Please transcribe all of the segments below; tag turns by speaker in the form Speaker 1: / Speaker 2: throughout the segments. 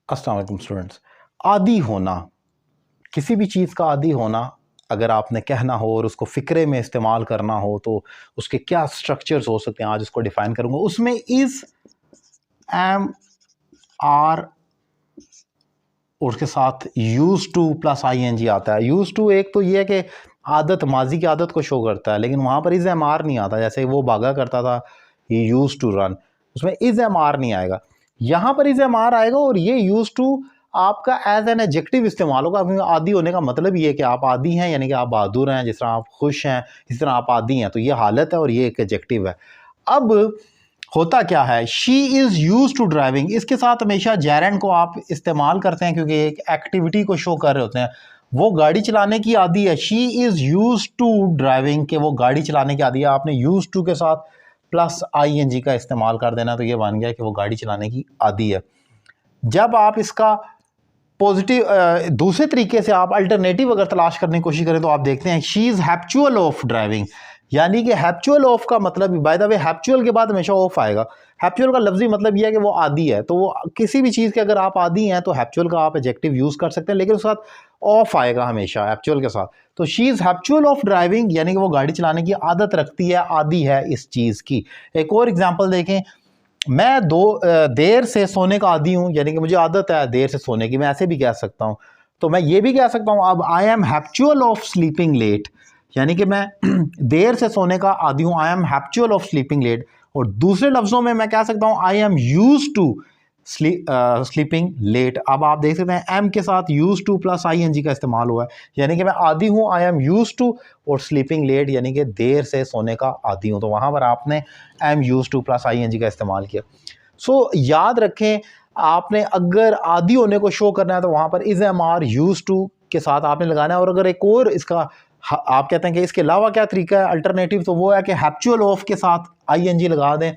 Speaker 1: अस्सलाम वालेकुम स्टूडेंट्स। आदी होना, किसी भी चीज़ का आदी होना, अगर आपने कहना हो और उसको फ़िक्रे में इस्तेमाल करना हो तो उसके क्या स्ट्रक्चर्स हो सकते हैं, आज उसको डिफ़ाइन करूँगा। उसमें इज़, एम, आर और उसके साथ यूज़ टू प्लस ING आता है। यूज़ टू एक तो ये है कि आदत, माजी की आदत को शो करता है, लेकिन वहाँ पर इज़ एम आर नहीं आता। जैसे वो भागा करता था, ही यूज़ टू रन, उसमें इज़ एम आर नहीं आएगा। यहाँ पर इज़ एम आर आएगा और ये यूज़ टू आपका एज एन एडजेक्टिव इस्तेमाल होगा। आदी होने का मतलब ये है कि आप आदी हैं, यानी कि आप बहादुर हैं, जिस तरह आप खुश हैं, इस तरह आप आदी हैं। तो ये हालत है और ये एक एडजेक्टिव है। अब होता क्या है, she is use to driving, इसके साथ हमेशा जेरेंड को आप इस्तेमाल करते हैं क्योंकि एक एक्टिविटी को शो कर रहे होते हैं। वो गाड़ी चलाने की आदी है, she is use to driving, के वो गाड़ी चलाने की आदी है। आपने यूज टू के साथ प्लस ING का इस्तेमाल कर देना, तो ये बन गया कि वो गाड़ी चलाने की आदी है। जब आप इसका पॉजिटिव दूसरे तरीके से आप अल्टरनेटिव अगर तलाश करने की कोशिश करें तो आप देखते हैं she is habitual of driving, यानी कि हैप्चुअल ऑफ का मतलब, बाय द वे हैप्चुअल के बाद हमेशा ऑफ आएगा। हैप्चुअल का लफ्जी मतलब यह है कि वो आदी है, तो वो किसी भी चीज़ के अगर आप आदी हैं तो हैप्चुअल का आप एडजेक्टिव यूज़ कर सकते हैं, लेकिन उसके साथ ऑफ आएगा हमेशा हैप्चुअल के साथ। तो she is habitual of driving, यानी कि वो गाड़ी चलाने की आदत रखती है, आदी है इस चीज़ की। एक और एग्जाम्पल देखें, मैं देर से सोने का आदी हूँ, यानी कि मुझे आदत है देर से सोने की, मैं ऐसे भी कह सकता हूँ। तो मैं ये भी कह सकता हूँ अब, I am habitual of sleeping late, यानी कि मैं देर से सोने का आदी हूँ, I am habitual of sleeping late. और दूसरे लफ्ज़ों में मैं कह सकता हूँ I am use to sleeping late. अब आप देख सकते हैं एम के साथ यूज टू प्लस ING का इस्तेमाल हुआ है, यानी कि मैं आदी हूँ, आई एम यूज टू, और स्लीपिंग लेट यानी कि देर से सोने का आदी हूँ। तो वहाँ पर आपने am use to plus ING का इस्तेमाल किया। सो याद रखें, आपने अगर आदी होने को शो करना है तो वहाँ पर is am are use to के साथ आपने लगाना है। और अगर एक और इसका आप कहते हैं कि इसके अलावा क्या तरीका है अल्टरनेटिव, तो वो है कि हैप्चुअल ऑफ के साथ ING लगा दें,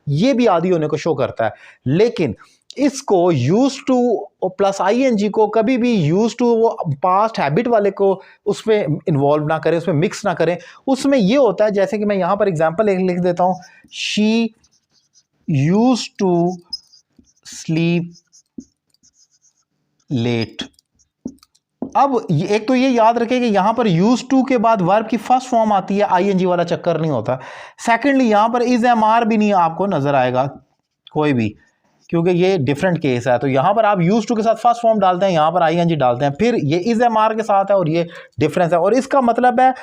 Speaker 1: ये भी आदी होने को शो करता है। लेकिन इसको यूज टू प्लस ING को कभी भी यूज टू वो पास्ट हैबिट वाले को उसमें इन्वॉल्व ना करें, उसमें मिक्स ना करें। उसमें ये होता है, जैसे कि मैं यहाँ पर एग्जांपल लिख देता हूँ, she use to sleep late. अब एक तो ये याद रखें कि यहां पर यूज टू के बाद वर्ब की फर्स्ट फॉर्म आती है, ING वाला चक्कर नहीं होता। सेकेंडली यहां पर इज एम आर भी नहीं आपको नजर आएगा कोई भी, क्योंकि ये डिफरेंट केस है। तो यहां पर आप यूज टू के साथ फर्स्ट फॉर्म डालते हैं, यहां पर ING डालते हैं, फिर ये इज एम आर के साथ है और ये डिफरेंस है। और इसका मतलब है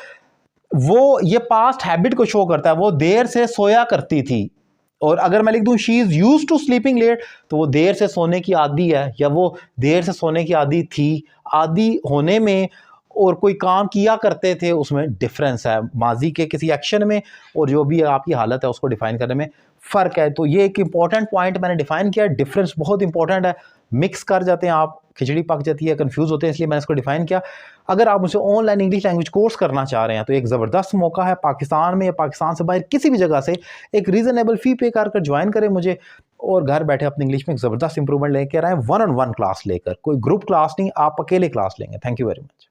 Speaker 1: वो ये पास्ट हैबिट को शो करता है, वो देर से सोया करती थी। और अगर मैं लिख दूं she is use to sleeping late, तो वो देर से सोने की आदी है, या वो देर से सोने की आदी थी। आदी होने में और कोई काम किया करते थे उसमें डिफरेंस है, माजी के किसी एक्शन में और जो भी आपकी हालत है उसको डिफाइन करने में फ़र्क है। तो ये एक इंपॉर्टेंट पॉइंट मैंने डिफाइन किया, डिफरेंस बहुत इंपॉर्टेंट है। मिक्स कर जाते हैं आप, खिचड़ी पक जाती है, कंफ्यूज होते हैं, इसलिए मैंने इसको डिफाइन किया। अगर आप मुझे ऑनलाइन इंग्लिश लैंग्वेज कोर्स करना चाह रहे हैं तो एक ज़बरदस्त मौका है, पाकिस्तान में या पाकिस्तान से बाहर किसी भी जगह से एक रीज़नेबल फ़ी पे कर ज्वाइन करें मुझे, और घर बैठे अपनी इंग्लिश में एक ज़बरदस्त इंप्रूवमेंट लेकर आए, 1-on-1 क्लास लेकर, कोई ग्रुप क्लास नहीं, आप अकेले क्लास लेंगे। Thank you very much.